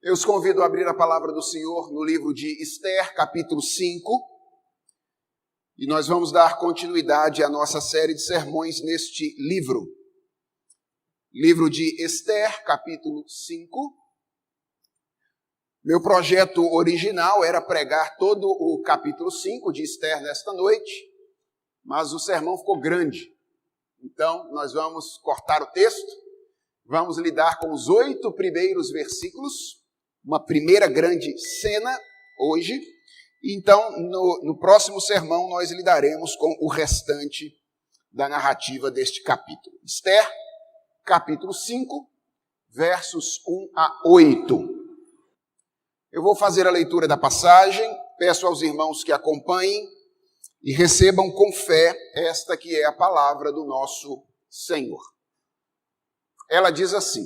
Eu os convido a abrir a palavra do Senhor no livro de Esther, capítulo 5, e nós vamos dar continuidade à nossa série de sermões neste livro. Livro de Esther, capítulo 5. Meu projeto original era pregar todo o capítulo 5 de Esther nesta noite, mas o sermão ficou grande. Então, nós vamos cortar o texto, vamos lidar com os 8 primeiros versículos, uma primeira grande cena hoje. Então, no próximo sermão, nós lidaremos com o restante da narrativa deste capítulo. Esther, capítulo 5, versos 1 a 8. Eu vou fazer a leitura da passagem, peço aos irmãos que acompanhem e recebam com fé esta que é a palavra do nosso Senhor. Ela diz assim: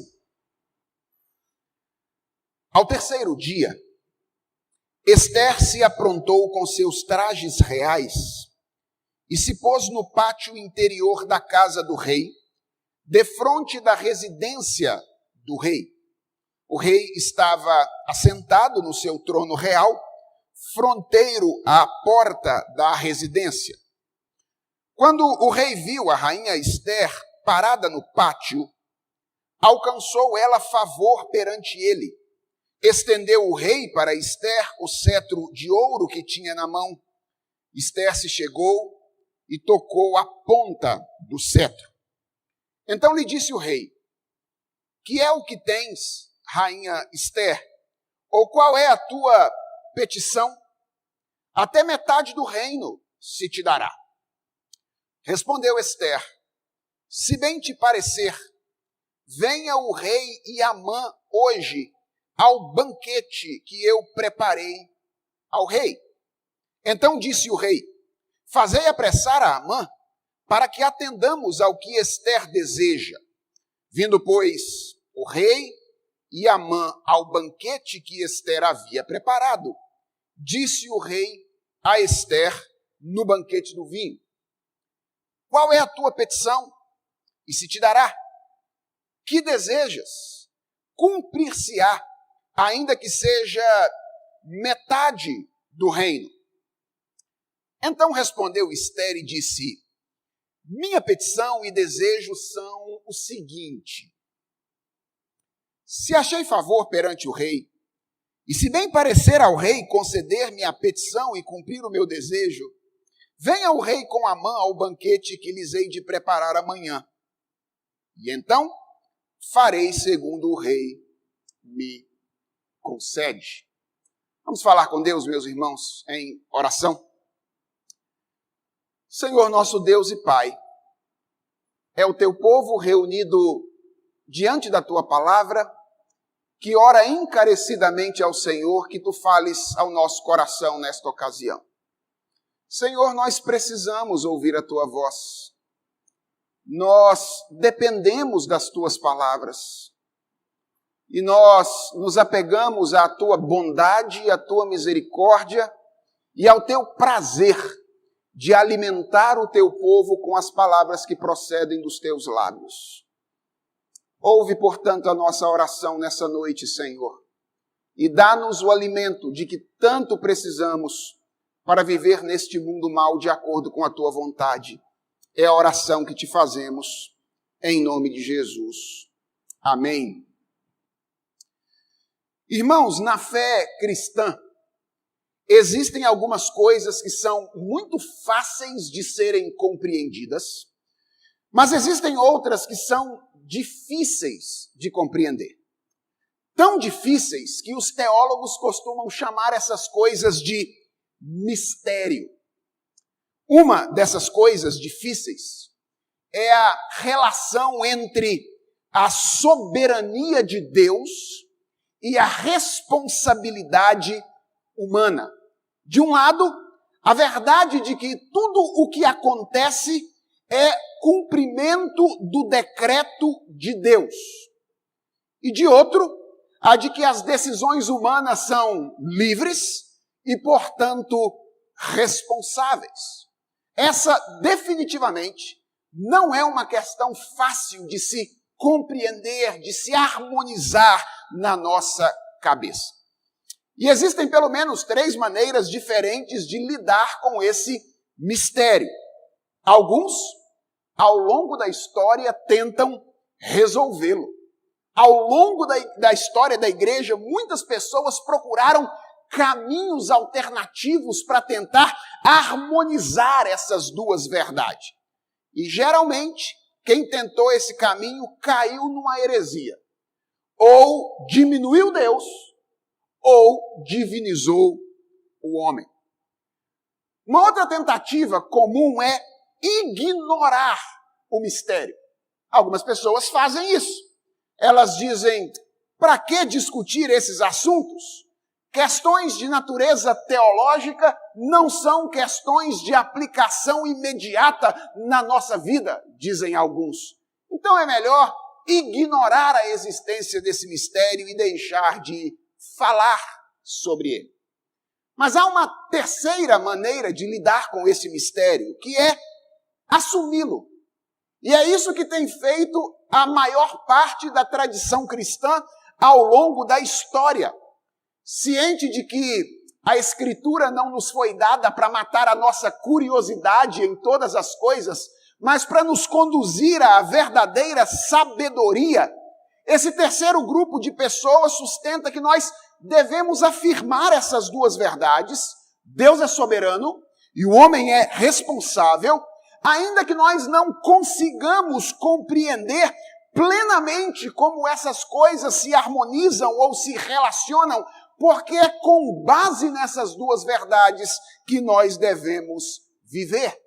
Ao terceiro dia, Esther se aprontou com seus trajes reais e se pôs no pátio interior da casa do rei, defronte da residência do rei. O rei estava assentado no seu trono real, fronteiro à porta da residência. Quando o rei viu a rainha Esther parada no pátio, alcançou ela favor perante ele. Estendeu o rei para Esther o cetro de ouro que tinha na mão. Esther se chegou e tocou a ponta do cetro. Então lhe disse o rei: Que é o que tens, rainha Esther? Ou qual é a tua petição? Até metade do reino se te dará. Respondeu Esther: Se bem te parecer, venha o rei e Amã hoje ao banquete que eu preparei ao rei. Então disse o rei: Fazei apressar a Amã, para que atendamos ao que Esther deseja. Vindo, pois, o rei e Amã ao banquete que Esther havia preparado, disse o rei a Esther no banquete do vinho: Qual é a tua petição? E se te dará. Que desejas? Cumprir-se-á, ainda que seja metade do reino. Então respondeu Esther e disse: Minha petição e desejo são o seguinte: Se achei favor perante o rei, e se bem parecer ao rei conceder-me a petição e cumprir o meu desejo, venha o rei com Amã ao banquete que lhes hei de preparar amanhã. E então farei segundo o rei me concede. Vamos falar com Deus, meus irmãos, em oração. Senhor nosso Deus e Pai, é o teu povo reunido diante da tua palavra, que ora encarecidamente ao Senhor que tu fales ao nosso coração nesta ocasião. Senhor, nós precisamos ouvir a tua voz. Nós dependemos das tuas palavras. E nós nos apegamos à tua bondade, à tua misericórdia e ao teu prazer de alimentar o teu povo com as palavras que procedem dos teus lábios. Ouve, portanto, a nossa oração nessa noite, Senhor, e dá-nos o alimento de que tanto precisamos para viver neste mundo mau de acordo com a tua vontade. É a oração que te fazemos, em nome de Jesus. Amém. Irmãos, na fé cristã, existem algumas coisas que são muito fáceis de serem compreendidas, mas existem outras que são difíceis de compreender. Tão difíceis que os teólogos costumam chamar essas coisas de mistério. Uma dessas coisas difíceis é a relação entre a soberania de Deus e a responsabilidade humana. De um lado, a verdade de que tudo o que acontece é cumprimento do decreto de Deus. E de outro, a de que as decisões humanas são livres e, portanto, responsáveis. Essa, definitivamente, não é uma questão fácil de se compreender, de se harmonizar na nossa cabeça. E existem pelo menos 3 maneiras diferentes de lidar com esse mistério. Alguns, ao longo da história, tentam resolvê-lo. Ao longo da história da igreja, muitas pessoas procuraram caminhos alternativos para tentar harmonizar essas duas verdades. E geralmente, quem tentou esse caminho caiu numa heresia. Ou diminuiu Deus, ou divinizou o homem. Uma outra tentativa comum é ignorar o mistério. Algumas pessoas fazem isso. Elas dizem, para que discutir esses assuntos? Questões de natureza teológica não são questões de aplicação imediata na nossa vida, dizem alguns. Então é melhor ignorar a existência desse mistério e deixar de falar sobre ele. Mas há uma terceira maneira de lidar com esse mistério, que é assumi-lo. E é isso que tem feito a maior parte da tradição cristã ao longo da história. Ciente de que a Escritura não nos foi dada para matar a nossa curiosidade em todas as coisas, mas para nos conduzir à verdadeira sabedoria, esse terceiro grupo de pessoas sustenta que nós devemos afirmar essas duas verdades. Deus é soberano e o homem é responsável, ainda que nós não consigamos compreender plenamente como essas coisas se harmonizam ou se relacionam, porque é com base nessas duas verdades que nós devemos viver.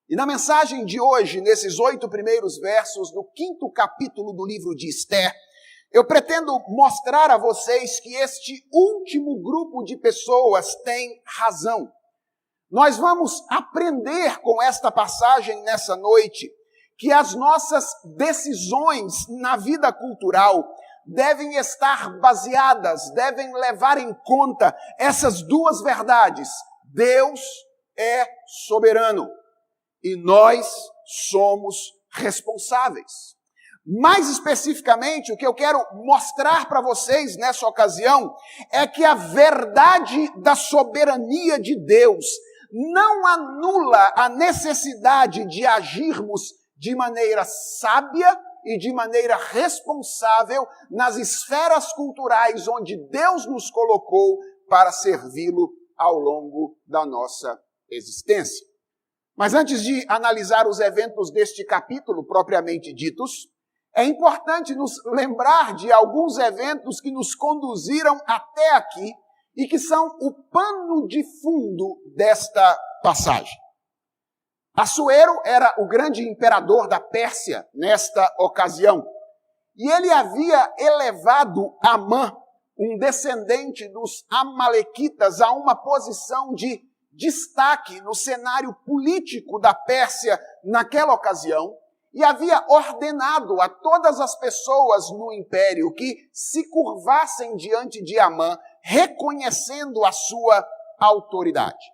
E na mensagem de hoje, nesses 8 primeiros versos do 5º capítulo do livro de Esther, eu pretendo mostrar a vocês que este último grupo de pessoas tem razão. Nós vamos aprender com esta passagem nessa noite que as nossas decisões na vida cultural devem estar baseadas, devem levar em conta essas duas verdades. Deus é soberano e nós somos responsáveis. Mais especificamente, o que eu quero mostrar para vocês nessa ocasião é que a verdade da soberania de Deus não anula a necessidade de agirmos de maneira sábia e de maneira responsável nas esferas culturais onde Deus nos colocou para servi-lo ao longo da nossa existência. Mas antes de analisar os eventos deste capítulo propriamente ditos, é importante nos lembrar de alguns eventos que nos conduziram até aqui e que são o pano de fundo desta passagem. Assuero era o grande imperador da Pérsia nesta ocasião, e ele havia elevado Amã, um descendente dos Amalequitas, a uma posição de destaque no cenário político da Pérsia naquela ocasião, e havia ordenado a todas as pessoas no império que se curvassem diante de Amã, reconhecendo a sua autoridade.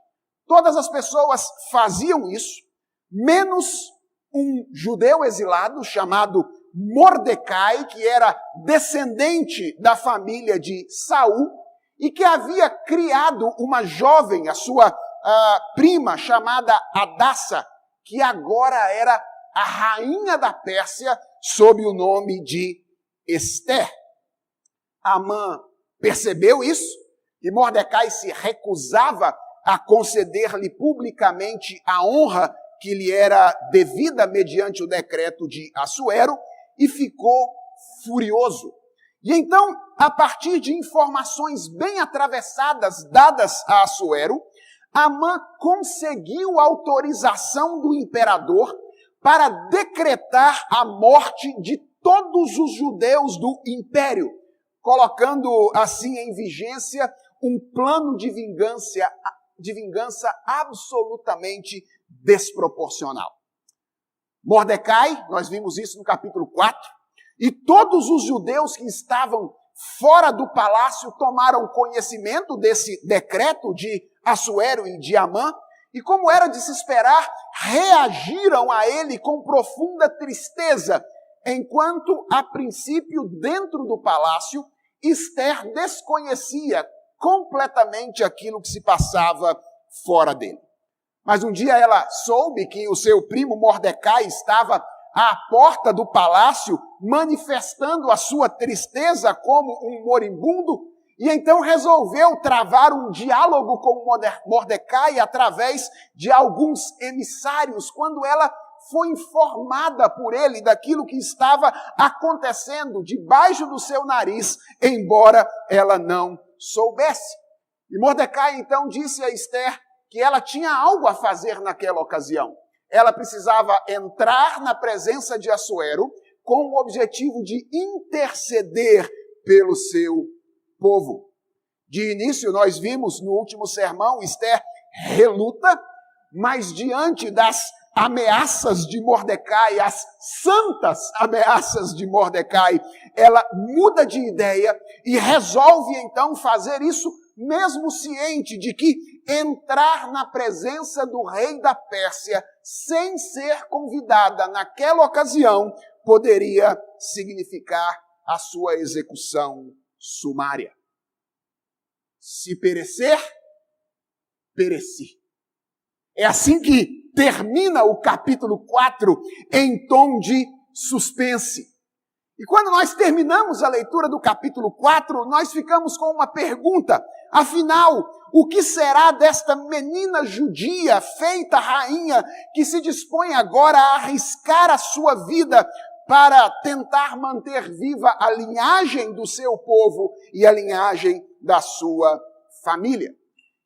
Todas as pessoas faziam isso, menos um judeu exilado chamado Mordecai, que era descendente da família de Saul e que havia criado uma jovem, a sua prima, chamada Hadassa, que agora era a rainha da Pérsia, sob o nome de Esther. Amã percebeu isso, e Mordecai se recusava a conceder-lhe publicamente a honra que lhe era devida mediante o decreto de Assuero, e ficou furioso. E então, a partir de informações bem atravessadas dadas a Assuero, Amã conseguiu autorização do imperador para decretar a morte de todos os judeus do império, colocando assim em vigência um plano de vingança absolutamente desproporcional. Mordecai, nós vimos isso no capítulo 4, e todos os judeus que estavam fora do palácio tomaram conhecimento desse decreto de Assuero e de Amã, e como era de se esperar, reagiram a ele com profunda tristeza, enquanto, a princípio, dentro do palácio, Esther desconhecia completamente aquilo que se passava fora dele. Mas um dia ela soube que o seu primo Mordecai estava à porta do palácio, manifestando a sua tristeza como um moribundo, e então resolveu travar um diálogo com Mordecai através de alguns emissários, quando ela foi informada por ele daquilo que estava acontecendo debaixo do seu nariz, embora ela não soubesse. E Mordecai então disse a Esther que ela tinha algo a fazer naquela ocasião. Ela precisava entrar na presença de Assuero com o objetivo de interceder pelo seu povo. De início, nós vimos no último sermão, Esther reluta, mas diante das ameaças de Mordecai, as santas ameaças de Mordecai, ela muda de ideia e resolve então fazer isso, mesmo ciente de que entrar na presença do rei da Pérsia sem ser convidada naquela ocasião poderia significar a sua execução sumária. Se perecer, pereci. É assim que termina o capítulo 4 em tom de suspense. E quando nós terminamos a leitura do capítulo 4, nós ficamos com uma pergunta. Afinal, o que será desta menina judia, feita rainha, que se dispõe agora a arriscar a sua vida para tentar manter viva a linhagem do seu povo e a linhagem da sua família?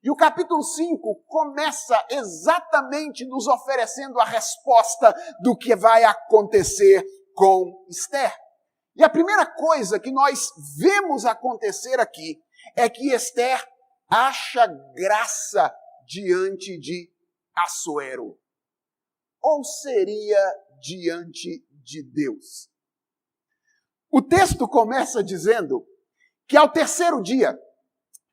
E o capítulo 5 começa exatamente nos oferecendo a resposta do que vai acontecer com Esther. E a primeira coisa que nós vemos acontecer aqui é que Esther acha graça diante de Assuero. Ou seria diante de Deus? O texto começa dizendo que ao terceiro dia,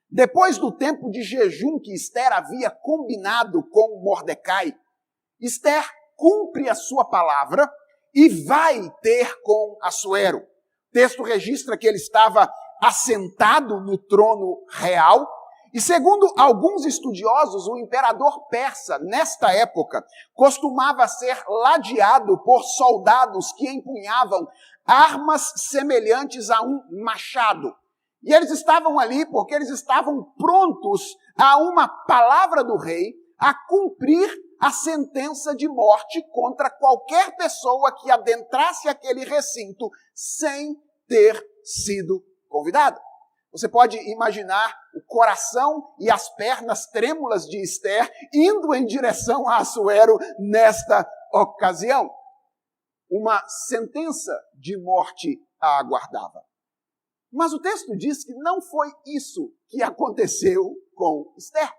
depois do tempo de jejum que Esther havia combinado com Mordecai, Esther cumpre a sua palavra e vai ter com Assuero. O texto registra que ele estava assentado no trono real, e segundo alguns estudiosos, o imperador persa, nesta época, costumava ser ladeado por soldados que empunhavam armas semelhantes a um machado. E eles estavam ali porque eles estavam prontos a uma palavra do rei a cumprir a sentença de morte contra qualquer pessoa que adentrasse aquele recinto sem ter sido convidada. Você pode imaginar o coração e as pernas trêmulas de Esther indo em direção a Assuero nesta ocasião. Uma sentença de morte a aguardava. Mas o texto diz que não foi isso que aconteceu com Esther.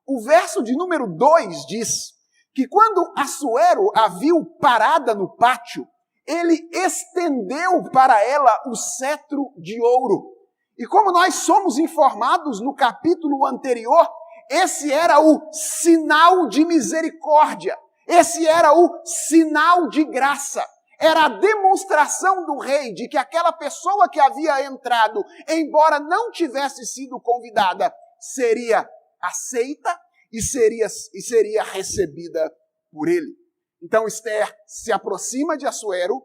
O verso de número 2 diz que quando Assuero a viu parada no pátio, ele estendeu para ela o cetro de ouro. E como nós somos informados no capítulo anterior, esse era o sinal de misericórdia, esse era o sinal de graça. Era a demonstração do rei de que aquela pessoa que havia entrado, embora não tivesse sido convidada, seria aceita e seria recebida por ele. Então Esther se aproxima de Assuero,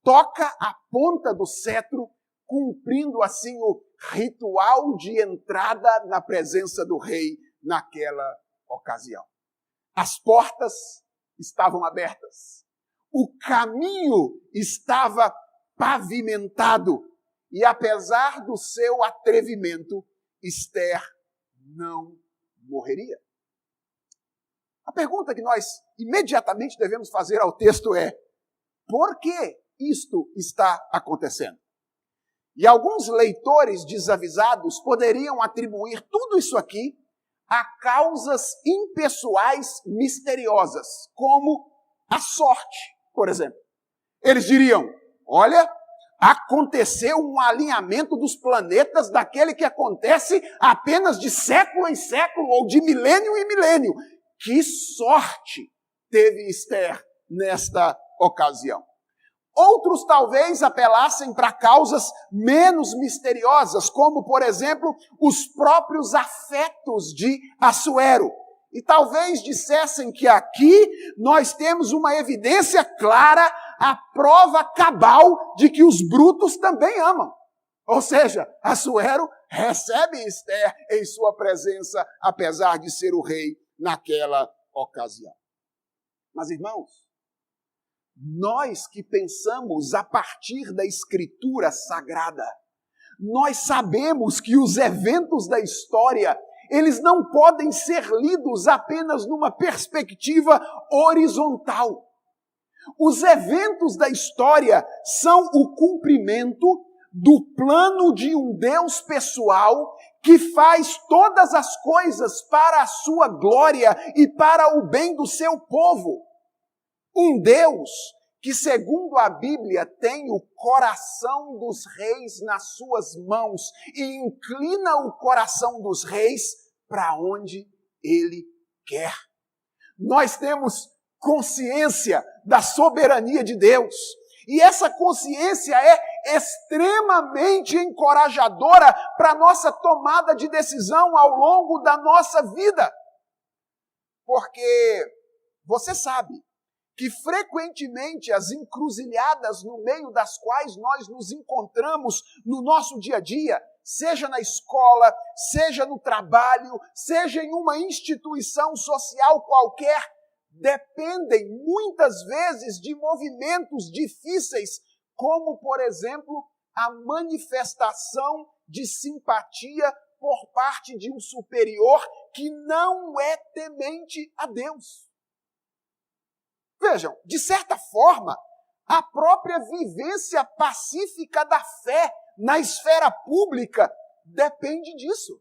toca a ponta do cetro, cumprindo assim o ritual de entrada na presença do rei naquela ocasião. As portas estavam abertas. O caminho estava pavimentado. E apesar do seu atrevimento, Esther não morreria. A pergunta que nós imediatamente devemos fazer ao texto é: por que isto está acontecendo? E alguns leitores desavisados poderiam atribuir tudo isso aqui a causas impessoais misteriosas, como a sorte, por exemplo. Eles diriam: olha, aconteceu um alinhamento dos planetas daquele que acontece apenas de século em século ou de milênio em milênio. Que sorte teve Esther nesta ocasião. Outros talvez apelassem para causas menos misteriosas, como, por exemplo, os próprios afetos de Assuero. E talvez dissessem que aqui nós temos uma evidência clara, a prova cabal de que os brutos também amam. Ou seja, Assuero recebe Esther em sua presença, apesar de ser o rei naquela ocasião. Mas, irmãos, nós que pensamos a partir da Escritura Sagrada, nós sabemos que os eventos da história, eles não podem ser lidos apenas numa perspectiva horizontal. Os eventos da história são o cumprimento do plano de um Deus pessoal que faz todas as coisas para a sua glória e para o bem do seu povo. Um Deus que, segundo a Bíblia, tem o coração dos reis nas suas mãos e inclina o coração dos reis para onde ele quer. Nós temos consciência da soberania de Deus. E essa consciência é extremamente encorajadora para a nossa tomada de decisão ao longo da nossa vida. Porque você sabe que frequentemente as encruzilhadas no meio das quais nós nos encontramos no nosso dia a dia, seja na escola, seja no trabalho, seja em uma instituição social qualquer, dependem muitas vezes de movimentos difíceis, como, por exemplo, a manifestação de simpatia por parte de um superior que não é temente a Deus. Vejam, de certa forma, a própria vivência pacífica da fé na esfera pública depende disso.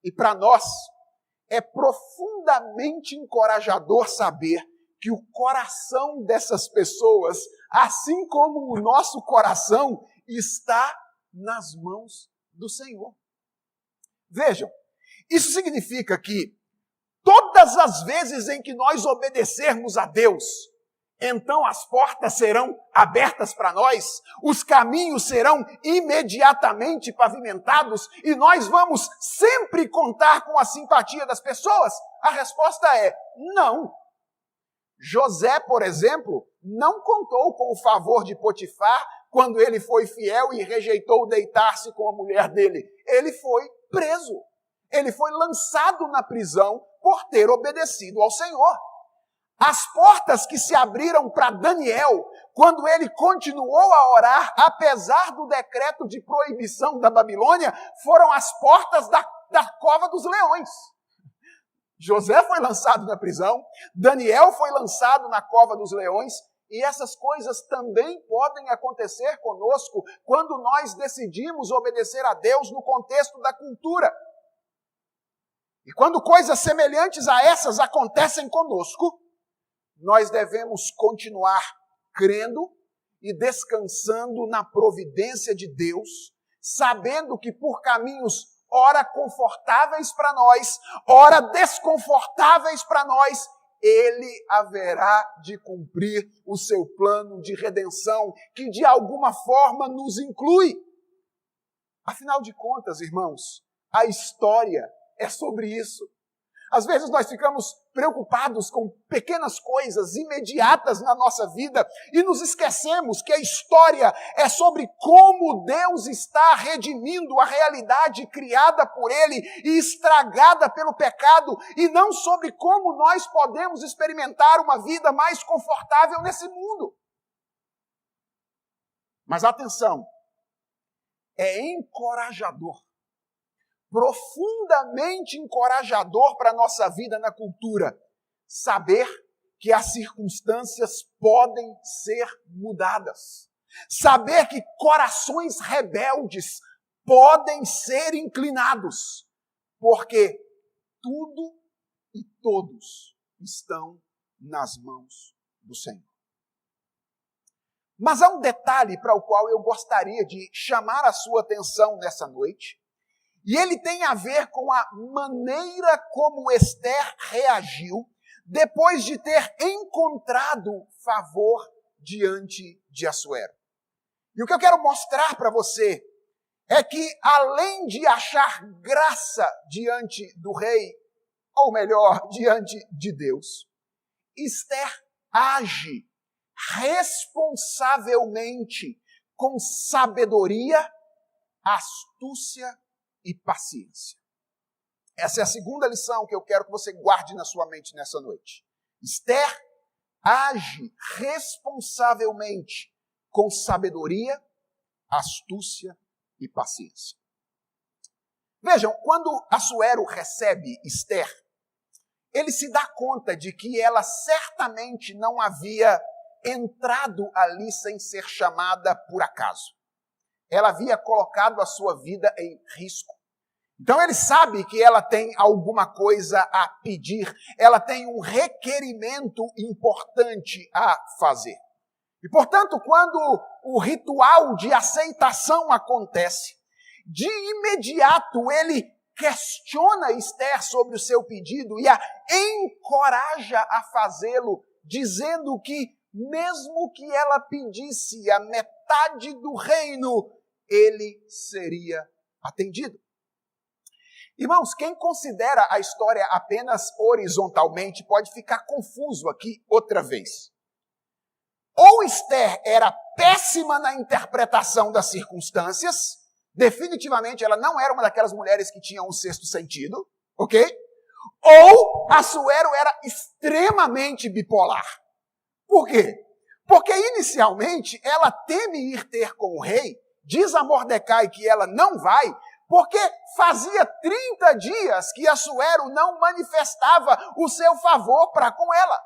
E para nós, é profundamente encorajador saber que o coração dessas pessoas, assim como o nosso coração, está nas mãos do Senhor. Vejam, isso significa que todas as vezes em que nós obedecermos a Deus, então as portas serão abertas para nós, os caminhos serão imediatamente pavimentados e nós vamos sempre contar com a simpatia das pessoas? A resposta é não. José, por exemplo, não contou com o favor de Potifar quando ele foi fiel e rejeitou deitar-se com a mulher dele. Ele foi preso. Ele foi lançado na prisão por ter obedecido ao Senhor. As portas que se abriram para Daniel, quando ele continuou a orar, apesar do decreto de proibição da Babilônia, foram as portas da cova dos leões. José foi lançado na prisão, Daniel foi lançado na cova dos leões, e essas coisas também podem acontecer conosco quando nós decidimos obedecer a Deus no contexto da cultura. E quando coisas semelhantes a essas acontecem conosco, nós devemos continuar crendo e descansando na providência de Deus, sabendo que por caminhos ora confortáveis para nós, ora desconfortáveis para nós, Ele haverá de cumprir o seu plano de redenção, que de alguma forma nos inclui. Afinal de contas, irmãos, a história é sobre isso. Às vezes nós ficamos preocupados com pequenas coisas imediatas na nossa vida e nos esquecemos que a história é sobre como Deus está redimindo a realidade criada por Ele e estragada pelo pecado, e não sobre como nós podemos experimentar uma vida mais confortável nesse mundo. Mas atenção, é encorajador, profundamente encorajador para a nossa vida na cultura, saber que as circunstâncias podem ser mudadas. Saber que corações rebeldes podem ser inclinados, porque tudo e todos estão nas mãos do Senhor. Mas há um detalhe para o qual eu gostaria de chamar a sua atenção nessa noite, e ele tem a ver com a maneira como Esther reagiu depois de ter encontrado favor diante de Assuero. E o que eu quero mostrar para você é que, além de achar graça diante do rei, ou melhor, diante de Deus, Esther age responsavelmente com sabedoria, astúcia e paciência. Essa é a segunda lição que eu quero que você guarde na sua mente nessa noite. Esther age responsavelmente com sabedoria, astúcia e paciência. Vejam, quando Assuero recebe Esther, ele se dá conta de que ela certamente não havia entrado ali sem ser chamada por acaso. Ela havia colocado a sua vida em risco. Então ele sabe que ela tem alguma coisa a pedir, ela tem um requerimento importante a fazer. E, portanto, quando o ritual de aceitação acontece, de imediato ele questiona Esther sobre o seu pedido e a encoraja a fazê-lo, dizendo que mesmo que ela pedisse a metade do reino, ele seria atendido. Irmãos, quem considera a história apenas horizontalmente pode ficar confuso aqui outra vez. Ou Esther era péssima na interpretação das circunstâncias, definitivamente ela não era uma daquelas mulheres que tinham um sexto sentido, ok? Ou Assuero era extremamente bipolar. Por quê? Porque inicialmente ela teme ir ter com o rei, diz a Mordecai que ela não vai, porque fazia 30 dias que Assuero não manifestava o seu favor para com ela.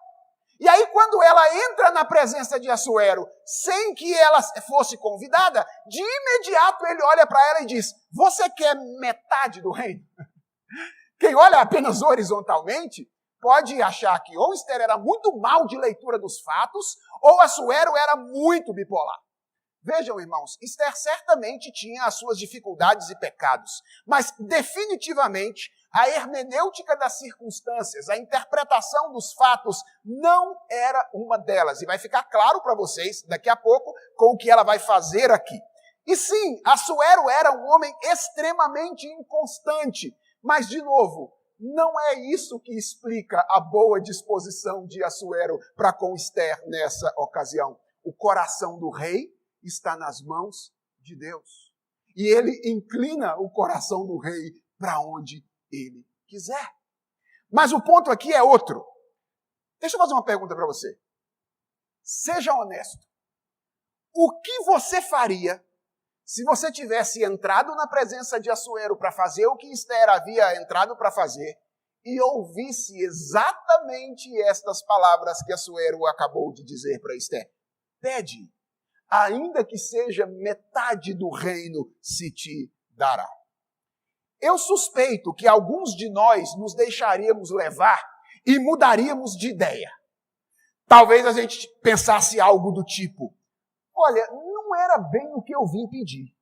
E aí, quando ela entra na presença de Assuero, sem que ela fosse convidada, de imediato ele olha para ela e diz: você quer metade do reino? Quem olha apenas horizontalmente pode achar que ou Esther era muito mal de leitura dos fatos, ou Assuero era muito bipolar. Vejam, irmãos, Esther certamente tinha as suas dificuldades e pecados, mas definitivamente a hermenêutica das circunstâncias, a interpretação dos fatos não era uma delas. E vai ficar claro para vocês daqui a pouco com o que ela vai fazer aqui. E sim, Assuero era um homem extremamente inconstante, mas de novo, não é isso que explica a boa disposição de Assuero para com Esther nessa ocasião. O coração do rei está nas mãos de Deus. E ele inclina o coração do rei para onde ele quiser. Mas o ponto aqui é outro. Deixa eu fazer uma pergunta para você. Seja honesto. O que você faria se você tivesse entrado na presença de Assuero para fazer o que Esther havia entrado para fazer e ouvisse exatamente estas palavras que Assuero acabou de dizer para Esther? Pede, ainda que seja metade do reino se te dará. Eu suspeito que alguns de nós nos deixaríamos levar e mudaríamos de ideia. Talvez a gente pensasse algo do tipo: olha, não era bem o que eu vim pedir,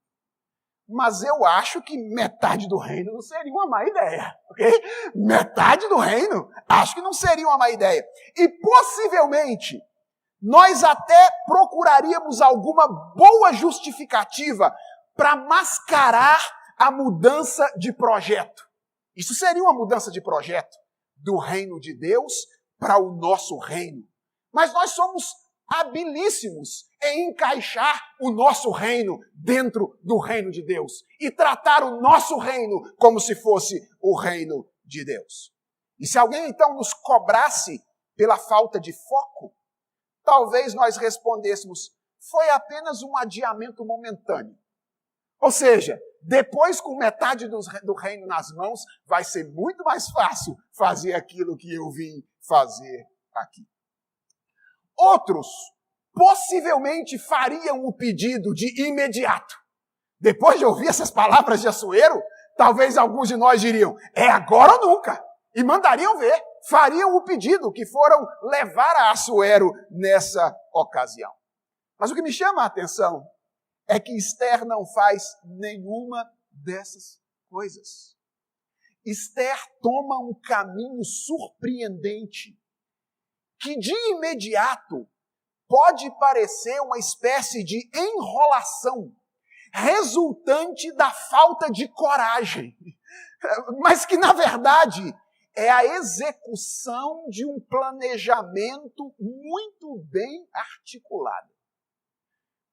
mas eu acho que metade do reino não seria uma má ideia, ok? Metade do reino, acho que não seria uma má ideia. E possivelmente nós até procuraríamos alguma boa justificativa para mascarar a mudança de projeto. Isso seria uma mudança de projeto do reino de Deus para o nosso reino. Mas nós somos habilíssimos em encaixar o nosso reino dentro do reino de Deus e tratar o nosso reino como se fosse o reino de Deus. E se alguém então nos cobrasse pela falta de foco, talvez nós respondêssemos: foi apenas um adiamento momentâneo. Ou seja, depois com metade do reino nas mãos, vai ser muito mais fácil fazer aquilo que eu vim fazer aqui. Outros possivelmente fariam o pedido de imediato. Depois de ouvir essas palavras de Assuero, talvez alguns de nós diriam: é agora ou nunca. E mandariam ver, fariam o pedido que foram levar a Assuero nessa ocasião. Mas o que me chama a atenção é que Esther não faz nenhuma dessas coisas. Esther toma um caminho surpreendente que de imediato pode parecer uma espécie de enrolação resultante da falta de coragem, mas que, na verdade, é a execução de um planejamento muito bem articulado.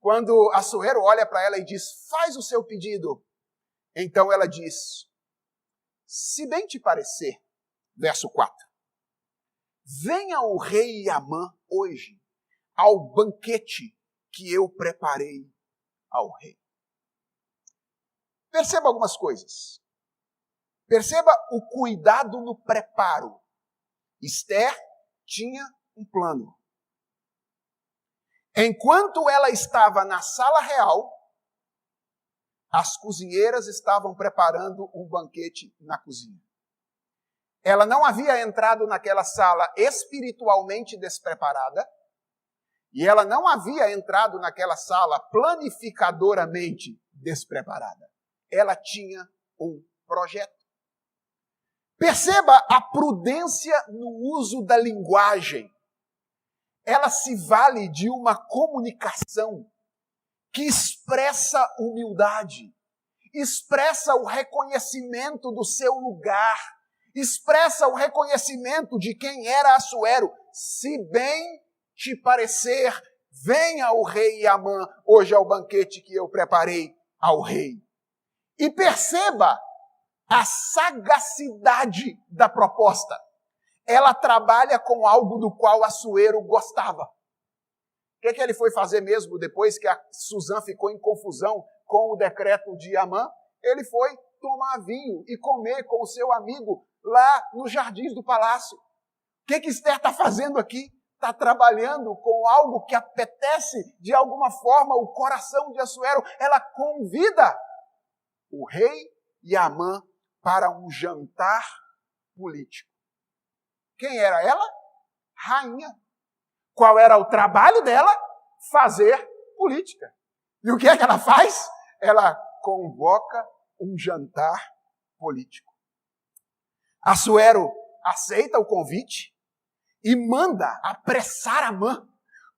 Quando Assuero olha para ela e diz, faz o seu pedido, então ela diz, se bem te parecer, verso 4, venha o rei Amã hoje ao banquete que eu preparei ao rei. Perceba algumas coisas. Perceba o cuidado no preparo. Esther tinha um plano. Enquanto ela estava na sala real, as cozinheiras estavam preparando um banquete na cozinha. Ela não havia entrado naquela sala espiritualmente despreparada, e ela não havia entrado naquela sala planificadoramente despreparada. Ela tinha um projeto. Perceba a prudência no uso da linguagem. Ela se vale de uma comunicação que expressa humildade, expressa o reconhecimento do seu lugar, expressa o reconhecimento de quem era Assuero. Se bem te parecer, venha o rei Amã hoje ao banquete que eu preparei ao rei. E perceba a sagacidade da proposta. Ela trabalha com algo do qual Assuero gostava. O que ele foi fazer mesmo depois que a Suzã ficou em confusão com o decreto de Amã? Ele foi tomar vinho e comer com o seu amigo lá nos jardins do palácio. O que Esther está fazendo aqui? Está trabalhando com algo que apetece de alguma forma o coração de Assuero. Ela convida o rei e Amã para um jantar político. Quem era ela? Rainha. Qual era o trabalho dela? Fazer política. E o que é que ela faz? Ela convoca um jantar político. Assuero aceita o convite e manda apressar Amã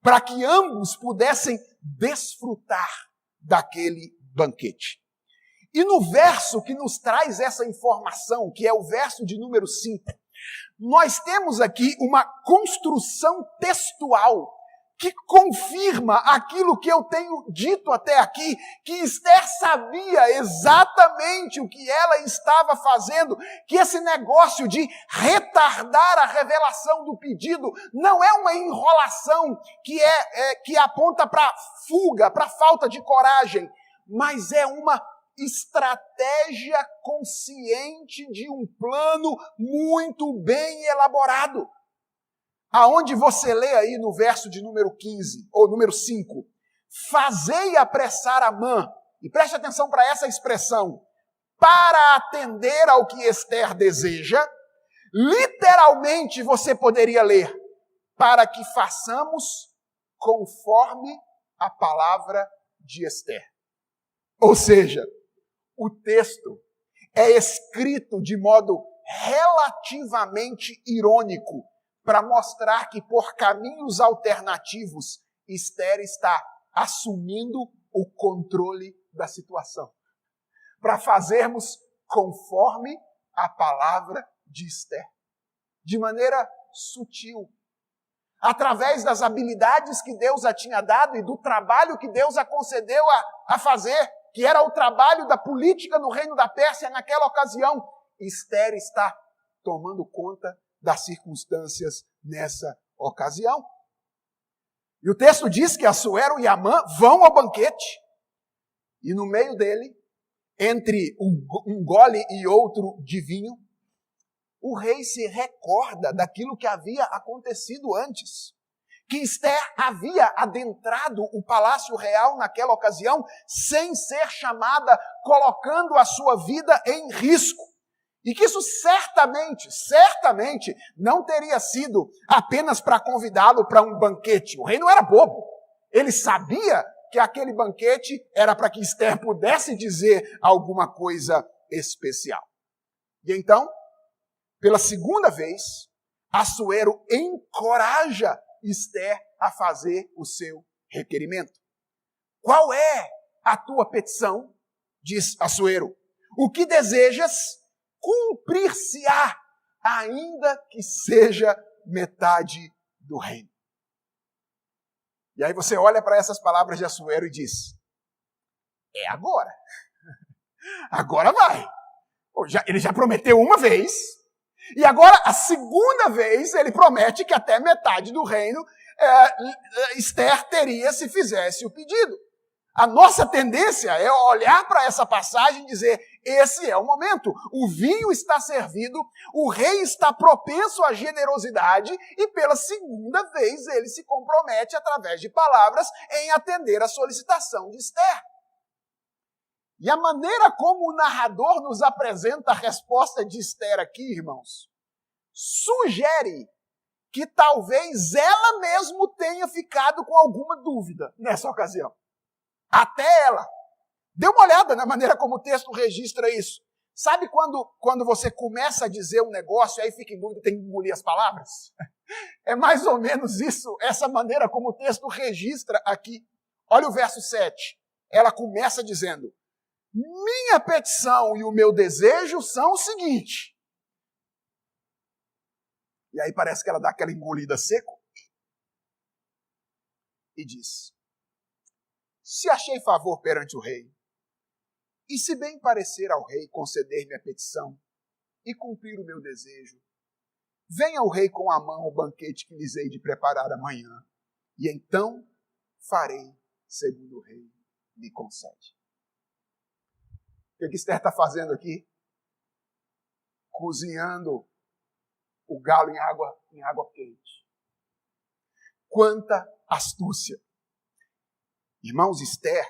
para que ambos pudessem desfrutar daquele banquete. E no verso que nos traz essa informação, que é o verso de número 5, nós temos aqui uma construção textual que confirma aquilo que eu tenho dito até aqui, que Esther sabia exatamente o que ela estava fazendo, que esse negócio de retardar a revelação do pedido não é uma enrolação que aponta para fuga, para falta de coragem, mas é uma estratégia consciente de um plano muito bem elaborado. Aonde você lê aí no verso de número 15, ou número 5, fazei apressar Amã, e preste atenção para essa expressão, para atender ao que Esther deseja, literalmente você poderia ler, para que façamos conforme a palavra de Esther. Ou seja, o texto é escrito de modo relativamente irônico para mostrar que por caminhos alternativos Esther está assumindo o controle da situação. Para fazermos conforme a palavra de Esther. De maneira sutil. Através das habilidades que Deus a tinha dado e do trabalho que Deus a concedeu a fazer, que era o trabalho da política no reino da Pérsia naquela ocasião, Esther está tomando conta das circunstâncias nessa ocasião. E o texto diz que Assuero e Amã vão ao banquete, e no meio dele, entre um gole e outro de vinho, o rei se recorda daquilo que havia acontecido antes. Que Esther havia adentrado o palácio real naquela ocasião sem ser chamada, colocando a sua vida em risco. E que isso certamente não teria sido apenas para convidá-lo para um banquete. O rei não era bobo. Ele sabia que aquele banquete era para que Esther pudesse dizer alguma coisa especial. E então, pela segunda vez, Assuero encoraja Esther a fazer o seu requerimento. Qual é a tua petição? Diz Assuero. O que desejas cumprir-se-á, ainda que seja metade do reino. E aí você olha para essas palavras de Assuero e diz, é agora. Agora vai. Ele já prometeu uma vez, e agora a segunda vez ele promete que até metade do reino Esther teria se fizesse o pedido. A nossa tendência é olhar para essa passagem e dizer, esse é o momento, o vinho está servido, o rei está propenso à generosidade e pela segunda vez ele se compromete através de palavras em atender a solicitação de Esther. E a maneira como o narrador nos apresenta a resposta de Esther aqui, irmãos, sugere que talvez ela mesmo tenha ficado com alguma dúvida nessa ocasião. Até ela. Dê uma olhada na maneira como o texto registra isso. Sabe quando você começa a dizer um negócio e aí fica em dúvida, tem que engolir as palavras? É mais ou menos isso, essa maneira como o texto registra aqui. Olha o verso 7. Ela começa dizendo, minha petição e o meu desejo são o seguinte. E aí parece que ela dá aquela engolida seco e diz, se achei favor perante o rei, e se bem parecer ao rei conceder-me a petição e cumprir o meu desejo, venha o rei com a mão o banquete que lhes hei de preparar amanhã, e então farei segundo o rei me concede. O que Esther está fazendo aqui? Cozinhando o galo em água quente. Quanta astúcia! Irmãos, Esther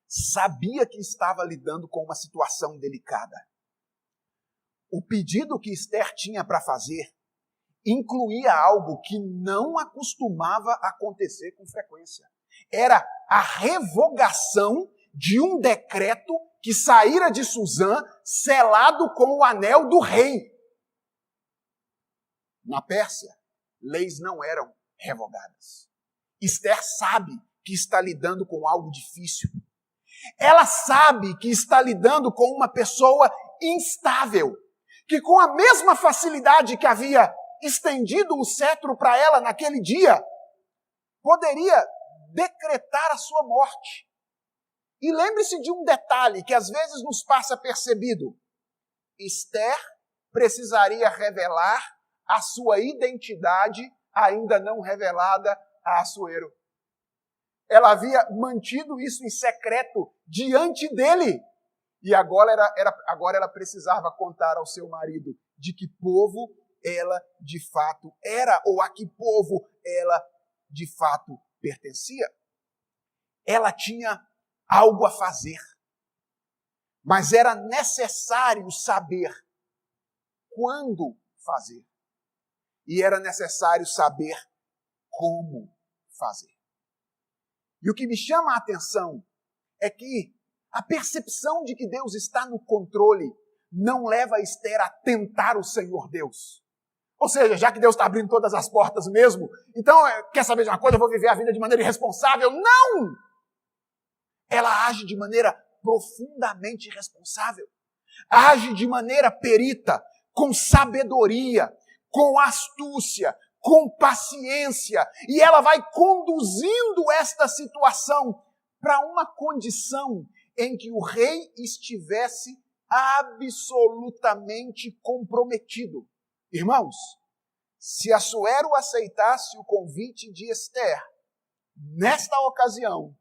sabia que estava lidando com uma situação delicada. O pedido que Esther tinha para fazer incluía algo que não acostumava acontecer com frequência. Era a revogação de um decreto que saíra de Suzã, selado com o anel do rei. Na Pérsia, leis não eram revogadas. Esther sabe que está lidando com algo difícil. Ela sabe que está lidando com uma pessoa instável, que com a mesma facilidade que havia estendido o cetro para ela naquele dia, poderia decretar a sua morte. E lembre-se de um detalhe que às vezes nos passa percebido. Esther precisaria revelar a sua identidade ainda não revelada a Assuero. Ela havia mantido isso em secreto diante dele. E agora ela precisava contar ao seu marido de que povo ela de fato era, ou a que povo ela de fato pertencia. Ela tinha algo a fazer, mas era necessário saber quando fazer. E era necessário saber como fazer. E o que me chama a atenção é que a percepção de que Deus está no controle não leva a Esther a tentar o Senhor Deus. Ou seja, já que Deus está abrindo todas as portas mesmo, então, quer saber de uma coisa, eu vou viver a vida de maneira irresponsável? Não! Ela age de maneira profundamente responsável. Age de maneira perita, com sabedoria, com astúcia, com paciência. E ela vai conduzindo esta situação para uma condição em que o rei estivesse absolutamente comprometido. Irmãos, se Assuero aceitasse o convite de Esther, nesta ocasião,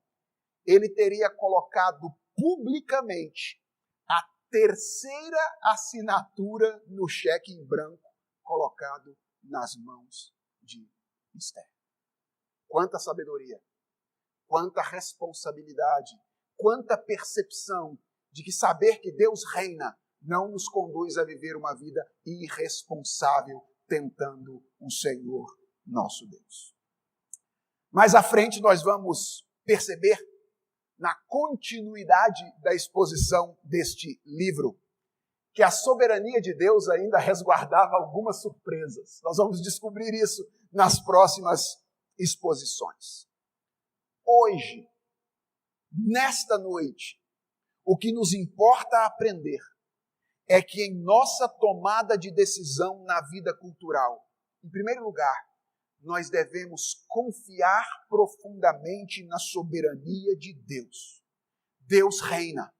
ele teria colocado publicamente a terceira assinatura no cheque em branco colocado nas mãos de Esther. Quanta sabedoria, quanta responsabilidade, quanta percepção de que saber que Deus reina não nos conduz a viver uma vida irresponsável tentando o Senhor nosso Deus. Mais à frente nós vamos perceber, na continuidade da exposição deste livro, que a soberania de Deus ainda resguardava algumas surpresas. Nós vamos descobrir isso nas próximas exposições. Hoje, nesta noite, o que nos importa aprender é que em nossa tomada de decisão na vida cultural, em primeiro lugar, nós devemos confiar profundamente na soberania de Deus. Deus reina.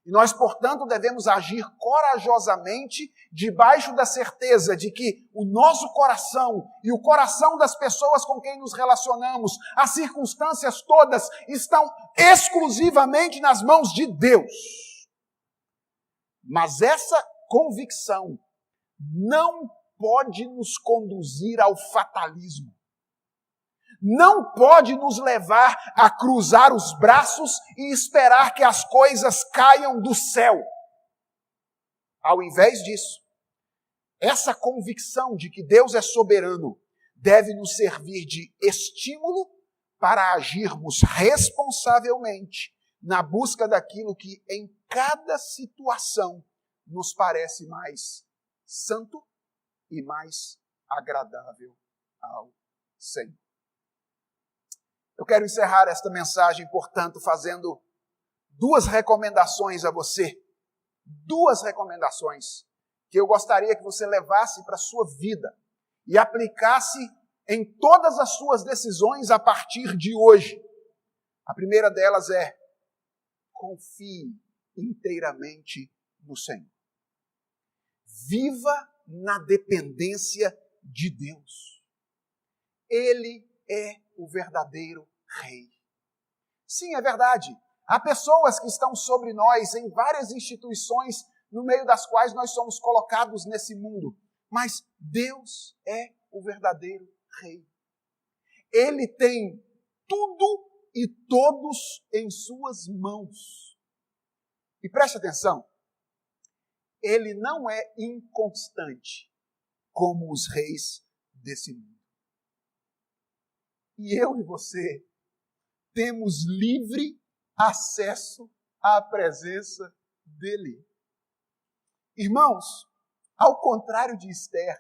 E nós, portanto, devemos agir corajosamente debaixo da certeza de que o nosso coração e o coração das pessoas com quem nos relacionamos, as circunstâncias todas, estão exclusivamente nas mãos de Deus. Mas essa convicção não pode nos conduzir ao fatalismo. Não pode nos levar a cruzar os braços e esperar que as coisas caiam do céu. Ao invés disso, essa convicção de que Deus é soberano deve nos servir de estímulo para agirmos responsavelmente na busca daquilo que em cada situação nos parece mais santo e mais agradável ao Senhor. Eu quero encerrar esta mensagem, portanto, fazendo duas recomendações a você. Duas recomendações que eu gostaria que você levasse para a sua vida e aplicasse em todas as suas decisões a partir de hoje. A primeira delas é: confie inteiramente no Senhor. Viva na dependência de Deus. Ele é o verdadeiro Rei. Sim, é verdade. Há pessoas que estão sobre nós em várias instituições no meio das quais nós somos colocados nesse mundo. Mas Deus é o verdadeiro Rei. Ele tem tudo e todos em suas mãos. E preste atenção, Ele não é inconstante como os reis desse mundo. E eu e você temos livre acesso à presença dele. Irmãos, ao contrário de Esther,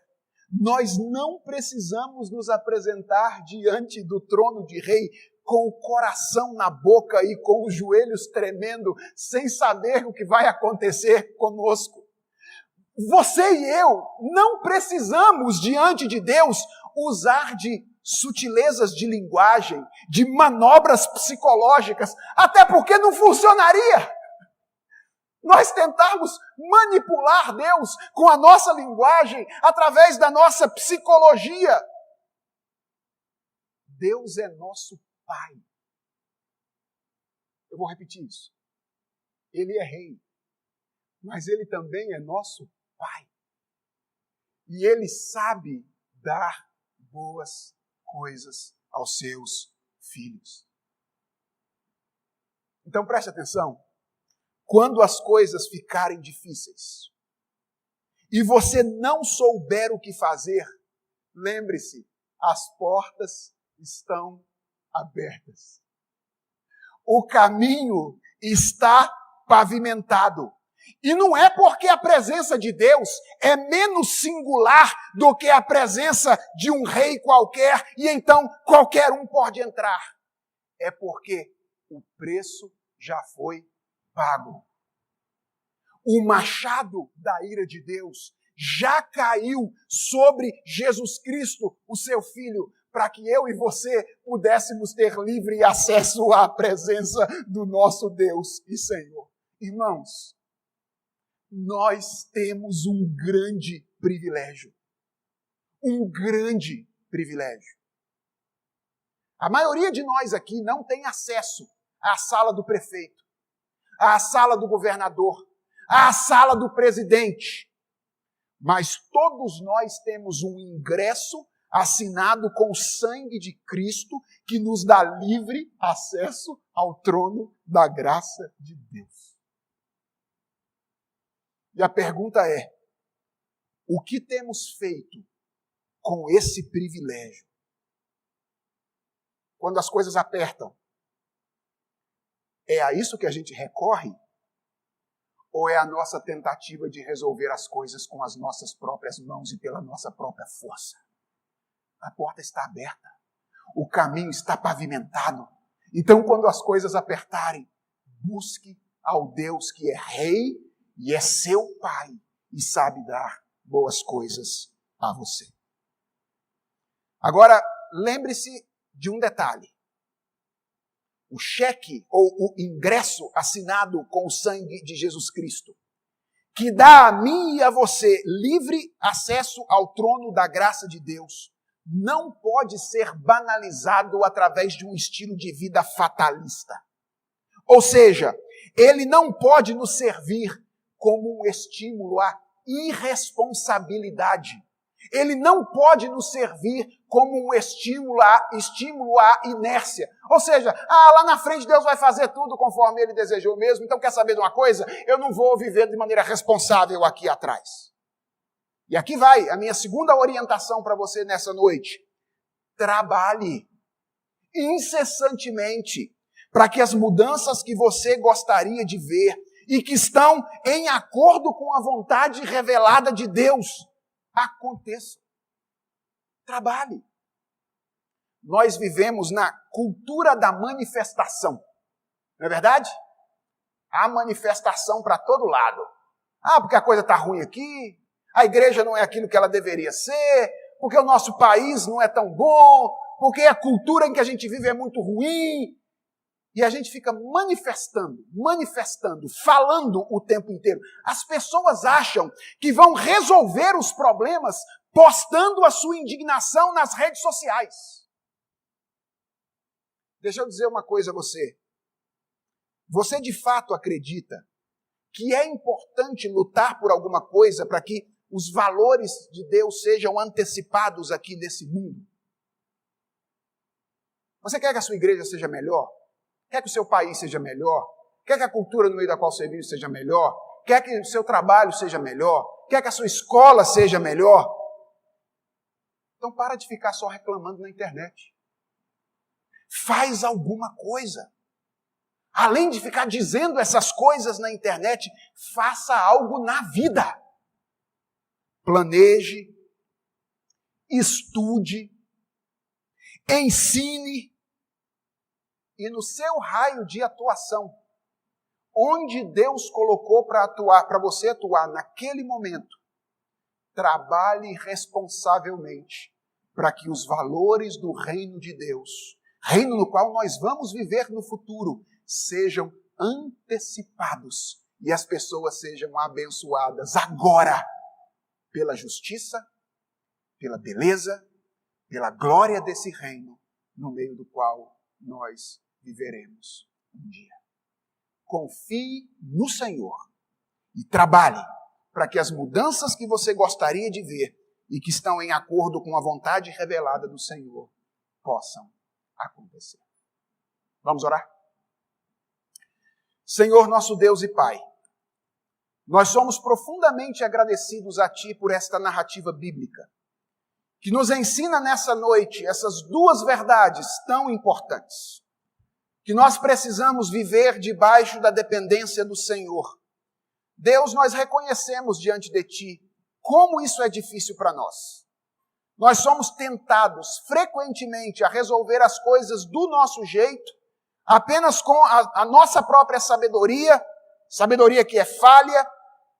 nós não precisamos nos apresentar diante do trono de rei com o coração na boca e com os joelhos tremendo, sem saber o que vai acontecer conosco. Você e eu não precisamos, diante de Deus, usar de sutilezas de linguagem, de manobras psicológicas, até porque não funcionaria. Nós tentarmos manipular Deus com a nossa linguagem, através da nossa psicologia. Deus é nosso Pai. Eu vou repetir isso. Ele é Rei, mas Ele também é nosso Pai. E Ele sabe dar boas coisas aos seus filhos. Então preste atenção. Quando as coisas ficarem difíceis e você não souber o que fazer, lembre-se, as portas estão abertas. O caminho está pavimentado. E não é porque a presença de Deus é menos singular do que a presença de um rei qualquer, e então qualquer um pode entrar. É porque o preço já foi pago. O machado da ira de Deus já caiu sobre Jesus Cristo, o seu Filho, para que eu e você pudéssemos ter livre acesso à presença do nosso Deus e Senhor. Irmãos, nós temos um grande privilégio. Um grande privilégio. A maioria de nós aqui não tem acesso à sala do prefeito, à sala do governador, à sala do presidente. Mas todos nós temos um ingresso assinado com o sangue de Cristo que nos dá livre acesso ao trono da graça de Deus. E a pergunta é: o que temos feito com esse privilégio? Quando as coisas apertam, é a isso que a gente recorre? Ou é a nossa tentativa de resolver as coisas com as nossas próprias mãos e pela nossa própria força? A porta está aberta. O caminho está pavimentado. Então, quando as coisas apertarem, busque ao Deus que é rei e é seu pai e sabe dar boas coisas a você. Agora, lembre-se de um detalhe. O cheque ou o ingresso assinado com o sangue de Jesus Cristo, que dá a mim e a você livre acesso ao trono da graça de Deus, não pode ser banalizado através de um estilo de vida fatalista. Ou seja, ele não pode nos servir como um estímulo à irresponsabilidade. Ele não pode nos servir como um estímulo à inércia. Ou seja, lá na frente Deus vai fazer tudo conforme Ele desejou mesmo. Então quer saber de uma coisa? Eu não vou viver de maneira responsável aqui atrás. E aqui vai a minha segunda orientação para você nessa noite. Trabalhe incessantemente para que as mudanças que você gostaria de ver e que estão em acordo com a vontade revelada de Deus aconteçam. Trabalhe. Nós vivemos na cultura da manifestação. Não é verdade? Há manifestação para todo lado. Porque a coisa está ruim aqui, a igreja não é aquilo que ela deveria ser, porque o nosso país não é tão bom, porque a cultura em que a gente vive é muito ruim. E a gente fica manifestando, falando o tempo inteiro. As pessoas acham que vão resolver os problemas postando a sua indignação nas redes sociais. Deixa eu dizer uma coisa a você. Você de fato acredita que é importante lutar por alguma coisa para que os valores de Deus sejam antecipados aqui nesse mundo? Você quer que a sua igreja seja melhor? Quer que o seu país seja melhor? Quer que a cultura no meio da qual você vive seja melhor? Quer que o seu trabalho seja melhor? Quer que a sua escola seja melhor? Então para de ficar só reclamando na internet. Faz alguma coisa. Além de ficar dizendo essas coisas na internet, faça algo na vida. Planeje, estude, ensine. E no seu raio de atuação, onde Deus colocou para você atuar naquele momento, trabalhe responsavelmente para que os valores do reino de Deus, reino no qual nós vamos viver no futuro, sejam antecipados e as pessoas sejam abençoadas agora pela justiça, pela beleza, pela glória desse reino no meio do qual nós viveremos um dia. Confie no Senhor e trabalhe para que as mudanças que você gostaria de ver e que estão em acordo com a vontade revelada do Senhor possam acontecer. Vamos orar? Senhor, nosso Deus e Pai, nós somos profundamente agradecidos a Ti por esta narrativa bíblica, que nos ensina nessa noite essas duas verdades tão importantes. Que nós precisamos viver debaixo da dependência do Senhor. Deus, nós reconhecemos diante de Ti como isso é difícil para nós. Nós somos tentados frequentemente a resolver as coisas do nosso jeito, apenas com a nossa própria sabedoria que é falha,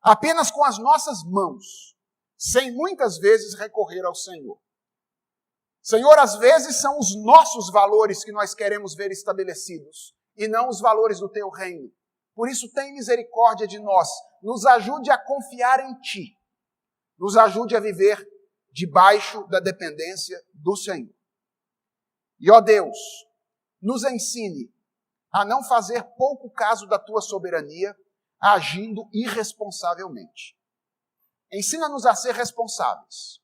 apenas com as nossas mãos, sem muitas vezes recorrer ao Senhor. Senhor, às vezes são os nossos valores que nós queremos ver estabelecidos e não os valores do Teu reino. Por isso, tem misericórdia de nós. Nos ajude a confiar em Ti. Nos ajude a viver debaixo da dependência do Senhor. E, ó Deus, nos ensine a não fazer pouco caso da Tua soberania, agindo irresponsavelmente. Ensina-nos a ser responsáveis,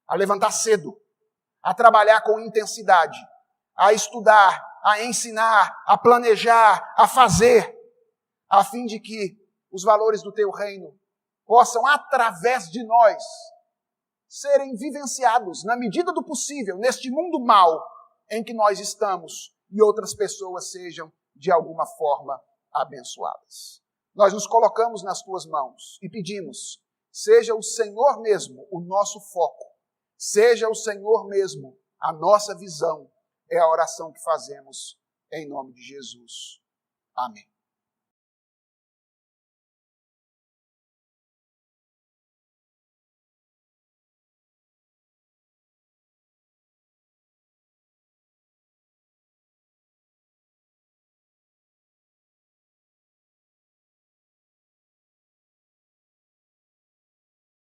a levantar cedo, a trabalhar com intensidade, a estudar, a ensinar, a planejar, a fazer, a fim de que os valores do Teu reino possam, através de nós, serem vivenciados na medida do possível neste mundo mau em que nós estamos e outras pessoas sejam, de alguma forma, abençoadas. Nós nos colocamos nas Tuas mãos e pedimos, seja o Senhor mesmo o nosso foco, seja o Senhor mesmo a nossa visão, é a oração que fazemos em nome de Jesus. Amém.